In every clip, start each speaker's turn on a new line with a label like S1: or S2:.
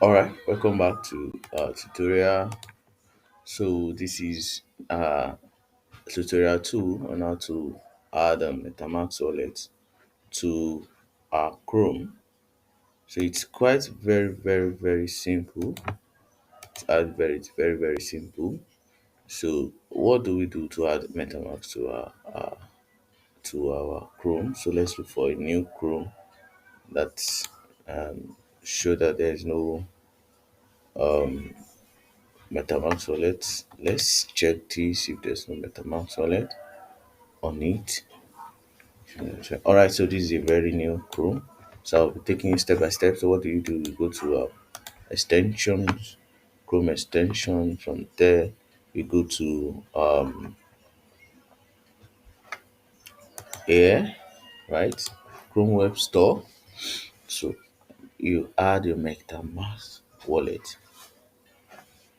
S1: All right, welcome back to tutorial. So this is tutorial 2 on how to add a MetaMask wallet to Chrome. So it's quite very simple. It's very simple. So what do we do to add MetaMask to our Chrome? So let's look for a new Chrome that's show that there is no MetaMask wallet. Let's check this if there's no MetaMask wallet on it. All right, so this is a very new Chrome. So I'll be taking it step by step. So what do? You go to extensions, Chrome extension. From there, you go to Air, right? Chrome Web Store. So you add your MetaMask wallet.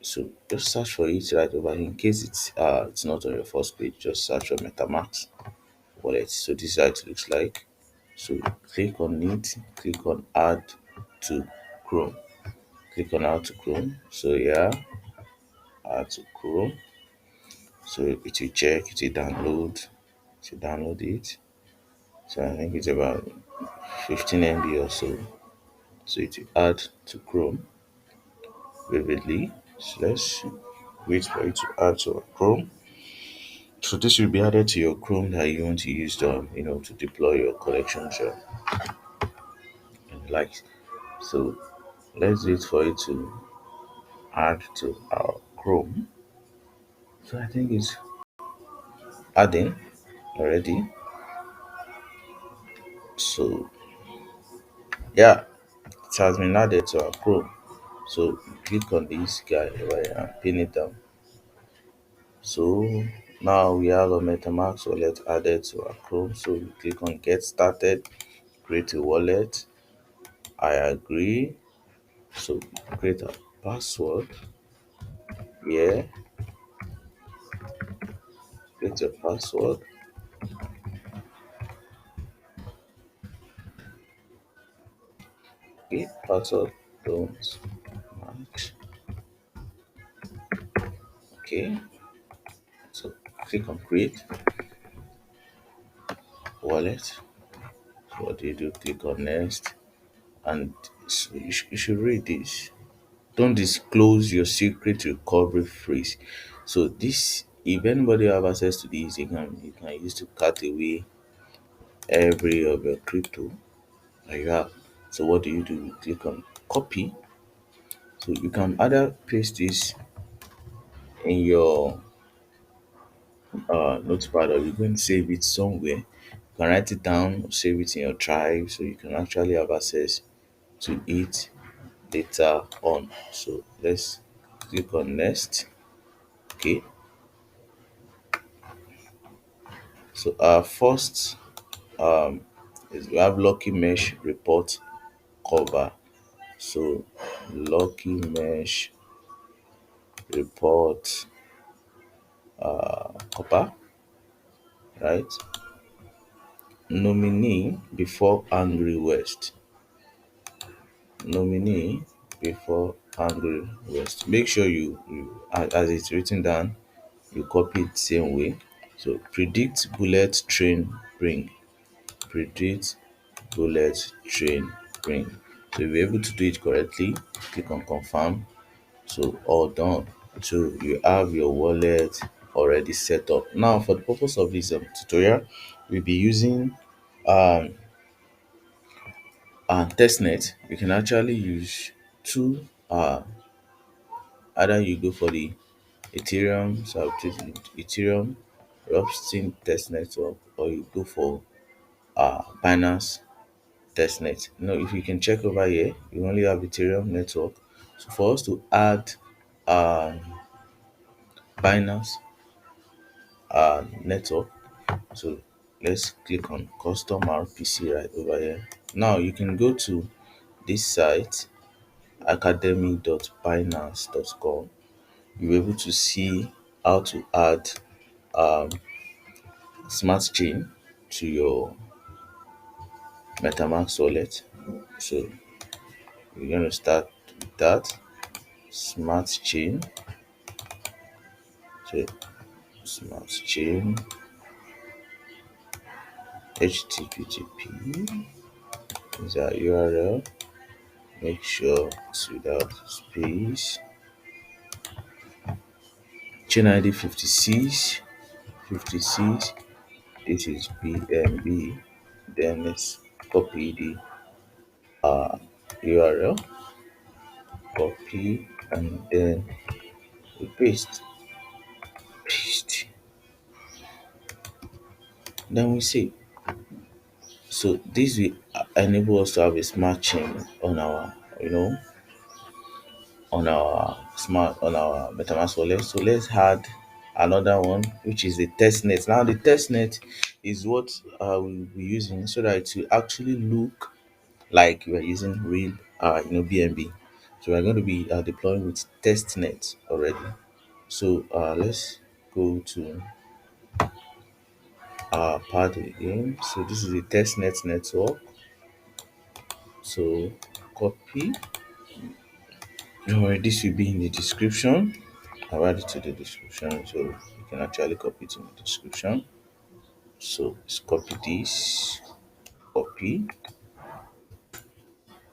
S1: So just search for it right over here. In case it's not on your first page, just search for MetaMask wallet. So this is how it looks like. So click on it, click on add to Chrome. Click on add to Chrome. So yeah, add to Chrome. So it will check, it will download it. So I think it's about 15 MB or so. So it will add to Chrome vividly. So let's wait for it to add to our Chrome. So this will be added to your Chrome that you want to use to deploy your collections and likes. So let's wait for it to add to our Chrome. So I think it's adding already. So yeah, it has been added to our Chrome. So click on this guy right and pin it down. So now we have a MetaMask wallet added to our Chrome. So you click on get started, create a wallet. I agree. So create a password. Yeah, create your password. Okay, password don't match. Okay, so click on create wallet. So what do you do? Click on next, and so you should read this. Don't disclose your secret recovery phrase. So this, if anybody have access to this, you can use to cut away every of your crypto that you have. So what do? You click on copy. So you can either paste this in your notepad, or you can save it somewhere. You can write it down, or save it in your drive, so you can actually have access to it later on. So let's click on next. Okay, so our first is we have lucky mesh report cover. So lucky mesh report cover, right? Nominee before angry west. Nominee before angry west. Make sure you as it's written down, you copy it same way. So predict bullet train bring. Predict bullet train bring. So if you're able to do it correctly, click on confirm. So all done. So you have your wallet already set up. Now for the purpose of this tutorial, we'll be using um Testnet. You can actually use two either you go for the Ethereum, so I'll choose Ethereum Robinstein Test Network, or you go for Binance Testnet. If you can check over here, you only have Ethereum network. So for us to add um Binance network, so let's click on custom RPC right over here. Now you can go to this site academy.binance.com. You're able to see how to add um smart chain to your MetaMask wallet. So you're going to start that smart chain. So smart chain http is our URL. Make sure it's without space. Chain ID 56, 56. This is BNB. Then let's copy the URL, copy, and then we paste. Then we save. So this will enable us to have a smart chain on our, on our MetaMask wallet. So let's add another one, which is the testnet. Now the testnet is what we'll be using so that it will actually look like we are using real, BNB. So we're going to be deploying with testnet already. So let's go to our part again. So this is the testnet network. So copy. Don't worry, this will be in the description. I'll add it to the description so you can actually copy it in the description. So let's copy this, copy,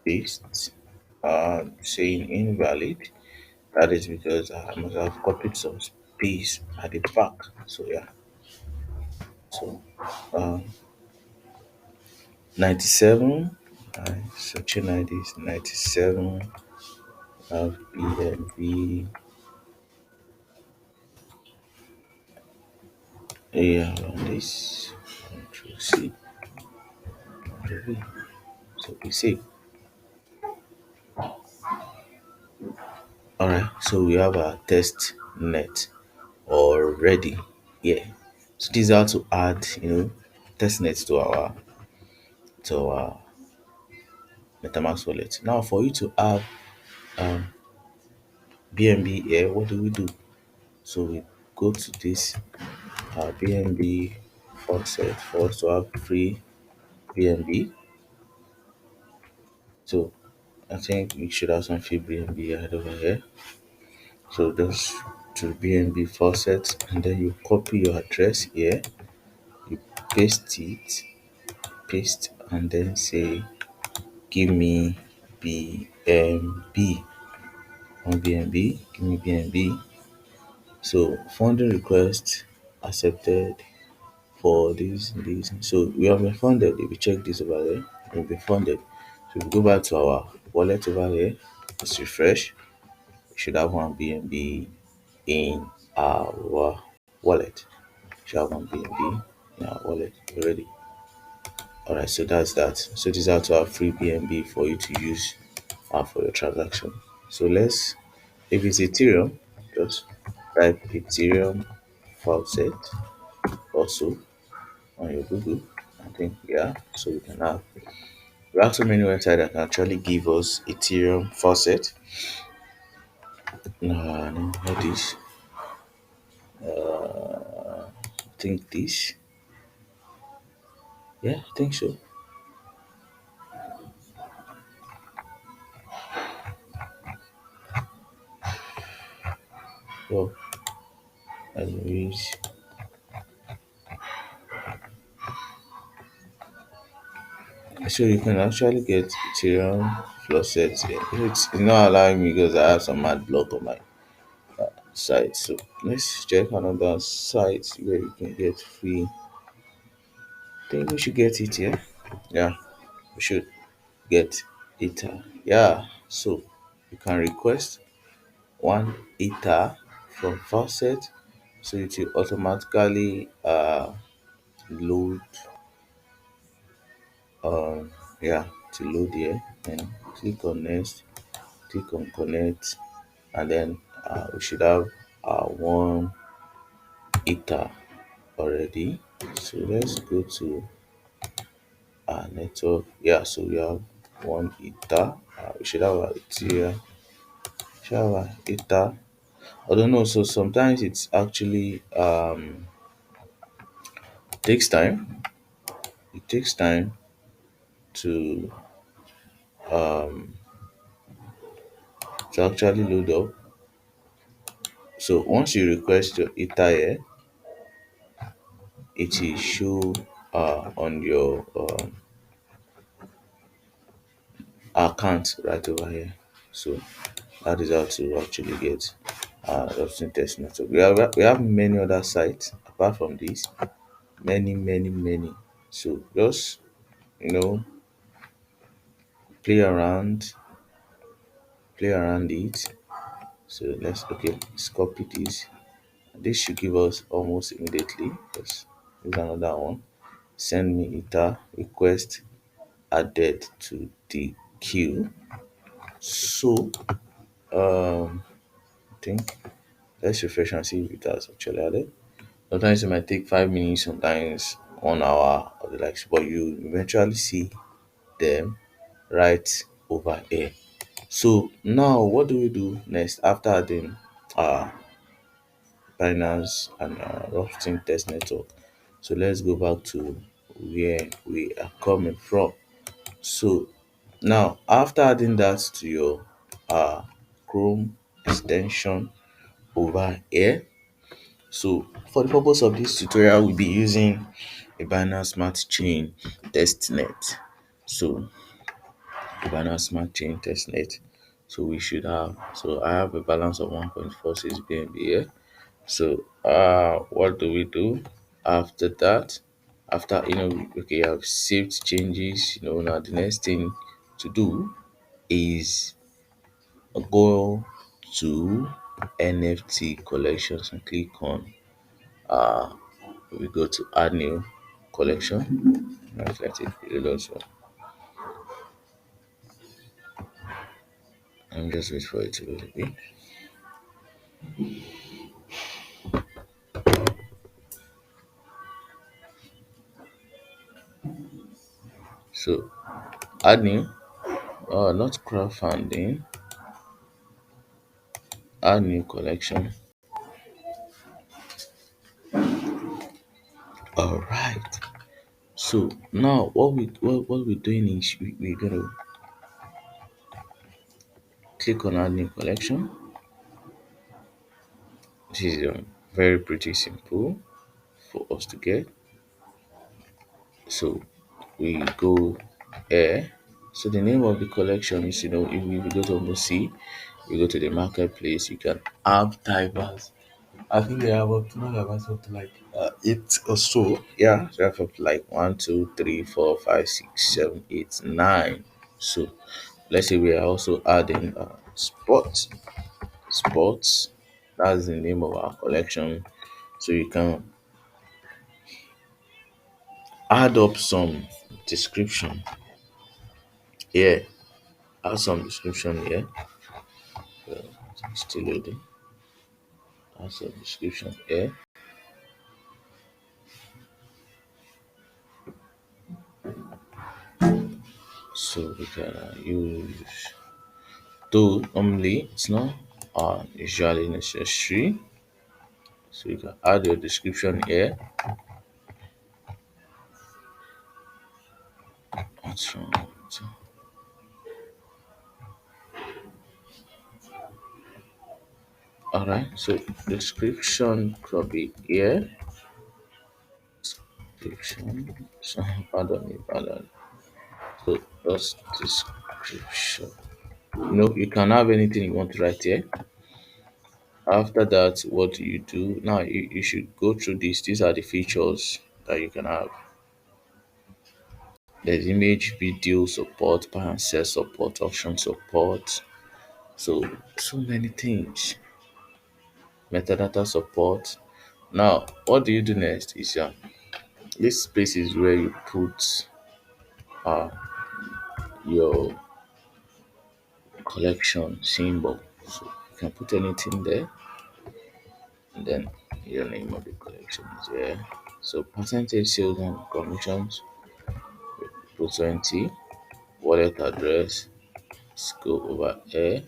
S1: paste, saying invalid. That is because I must have copied some space at the back. So yeah, so um, 97, searching ID is 97, BNB, yeah, this, Control C, Control V. So we see. Alright, so we have our test net already. Yeah. So this is how to add, test nets to our MetaMask wallet. Now for you to have BNB here, what do we do? So we go to this BNB faucet for us to have free BNB. So I think we should have some free BNB right over here. So just to BNB faucet, and then you copy your address here, you paste it, paste, and then say give me BNB on BNB, give me BNB. So funding request accepted for this. So we have been funded. If you check this over there, we've been funded. So if we go back to our wallet over here, let's refresh. We should have one BNB in our wallet. We should have one BNB in our wallet already. Alright, so that's that. So this is how to have free BNB for you to use for your transaction. So if it's Ethereum, just type Ethereum faucet also on your Google. I think, yeah, so we have so many websites that can actually give us Ethereum faucet. No, not this. I think this. Yeah, I think so. Well, anyways, so you can actually get Ethereum faucet. It's not allowing me because I have some ad block on my site. So let's check another site where you can get free. I think we should get it here. Yeah, we should get Ether. Yeah, so you can request one Ether from Faucet, so it will automatically load. Yeah, to load here. Then click on next, click on connect, and then we should have one Ether already. So let's go to network. Yeah, so we have one Ether. We should have a Ethereum. Should have a Ether. I don't know. So sometimes it's actually takes time. It takes time to to actually load up. So once you request your ether here, it will show on your account right over here. So that is how to actually get Robson Test Network. We have many other sites apart from this, many. So just you know play around, play around it. So let's copy this. This should give us almost immediately. Because there's another one. Send me ether request added to the queue. So I think let's refresh and see if it has actually added. Sometimes it might take 5 minutes, sometimes 1 hour or the likes, but you eventually see them right over here. So now what do we do next after adding uh Binance and Rothstein test network? So let's go back to where we are coming from. So now after adding that to your uh Chrome extension over here, so for the purpose of this tutorial, we'll be using a Binance Smart Chain Testnet. So a Binance Smart Chain Testnet. So we should have, so I have a balance of 1.46 BNB here. So what do we do after that? After okay, I've saved changes, now the next thing to do is go to NFT collections and click on we go to add new collection. Right, let it reload also. I'm just wait for it to load a bit. So add new, not crowdfunding, add new collection. All right. So now what we're doing is we're gonna click on add new collection. This is very pretty simple for us to get. So we go here. So the name of the collection is, if we go to almost see, we go to the marketplace, you can have diverse. I think they have up to not diverse up to like 8 or so. Yeah, they have up to like 1, 2, 3, 4, 5, 6, 7, 8, 9. So let's say we are also adding sports. Sports. That's the name of our collection. So you can add up some description here. Add some description here. Still loading. Add some description here. So we can use, though normally it's not usually necessary. So you can add your description here. What's wrong? Alright, so description could be here. Description. So pardon me, pardon. So just description. You can have anything you want to write here. After that, what do you do? Now you should go through this. These are the features that you can have. There's image, video support, buy and sell support, auction support. So many things. Metadata support. Now, what do you do next? Is this space is where you put uh your collection symbol. So you can put anything there, and then your name of the collection is there. So percentage sales and commissions, put 20. Wallet address. Let's go over here.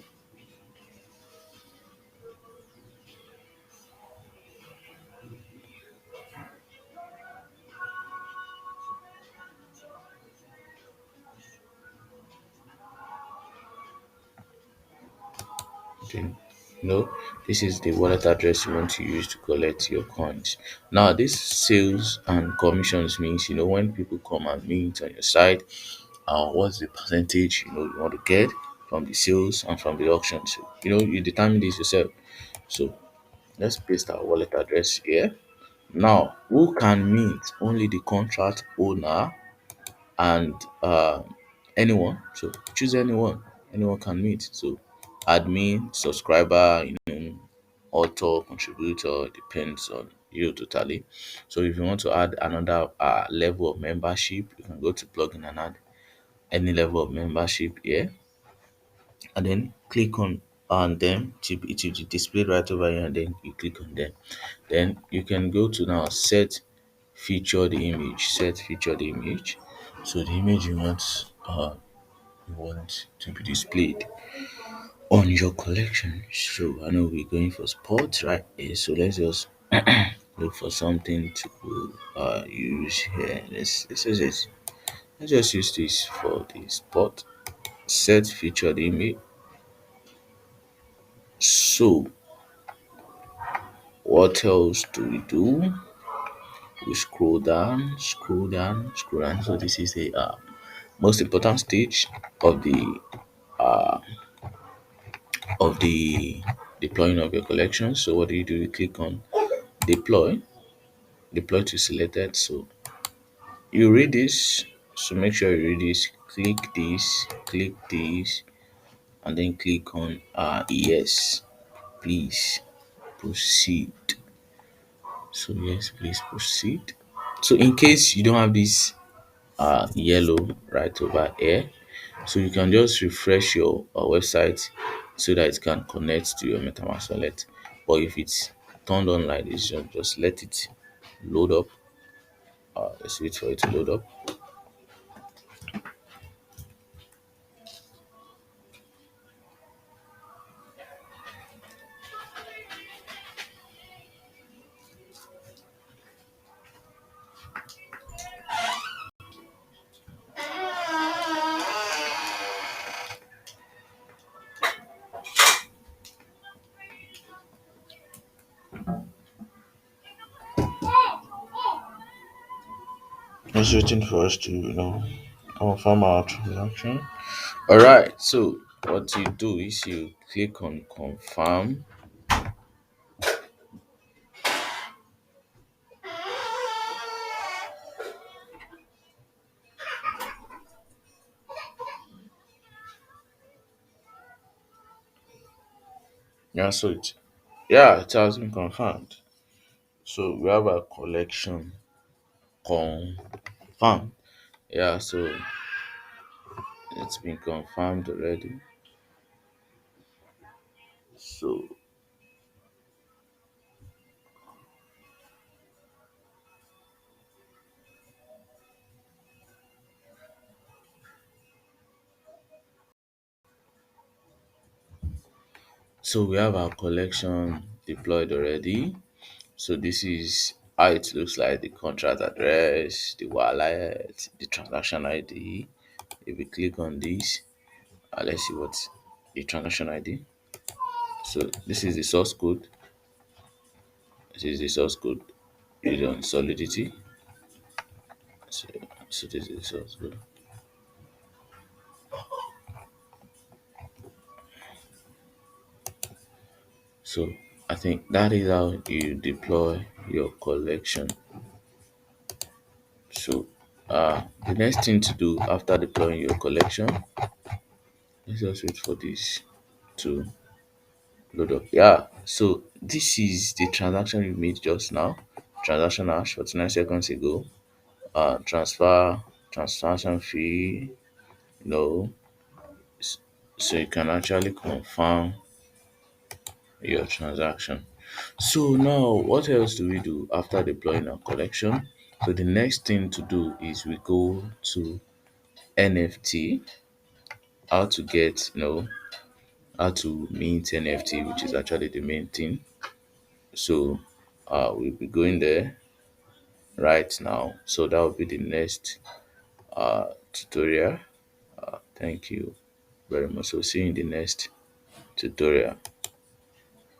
S1: Then, you know, this is the wallet address you want to use to collect your coins. Now, this sales and commissions means, when people come and mint on your site, what's the percentage, you want to get from the sales and from the auction. So, you determine this yourself. So let's paste our wallet address here. Now, who can mint? Only the contract owner and anyone. So choose anyone. Anyone can meet. So admin, subscriber, author, contributor, depends on you totally. So if you want to add another level of membership, you can go to plugin and add any level of membership here, and then click on them. It will be displayed right over here, and then you click on them. Then you can go to now set feature the image. Set feature the image. So the image you want to be displayed on your collection. So I know we're going for sports, right? So let's just look for something to use here. Let's just use this for the sport. Set featured image. So what else do we do? We scroll down, scroll down, scroll down. So this is the most important stage of the deploying of your collection. So what do? You click on deploy, deploy to selected. So you read this. So make sure you read this. Click this, and then click on yes, please proceed. So yes, please proceed. So in case you don't have this yellow right over here, so you can just refresh your website so that it can connect to your MetaMask wallet. But if it's turned on like this, just let it load up. Let's wait for it to load up. Just waiting for us to, confirm our transaction. All right. So what you do is you click on confirm. Yeah. It has been confirmed. So we have a collection confirmed. Yeah. So it's been confirmed already. So we have our collection deployed already. So this is how it looks like: the contract address, the wallet, the transaction ID. If we click on this, let's see what the transaction ID. So this is the source code. This is the source code used on Solidity. So, this is the source code. So I think that is how you deploy your collection. So the next thing to do after deploying your collection, let's just wait for this to load up. Yeah, so this is the transaction you made just now. Transaction hash 49 seconds ago. Transfer, transaction fee, no. So you can actually confirm your transaction. So now what else do we do after deploying our collection? So the next thing to do is we go to NFT, how to get, how to mint NFT, which is actually the main thing. So we'll be going there right now. So that will be the next tutorial. Thank you very much. So see you in the next tutorial.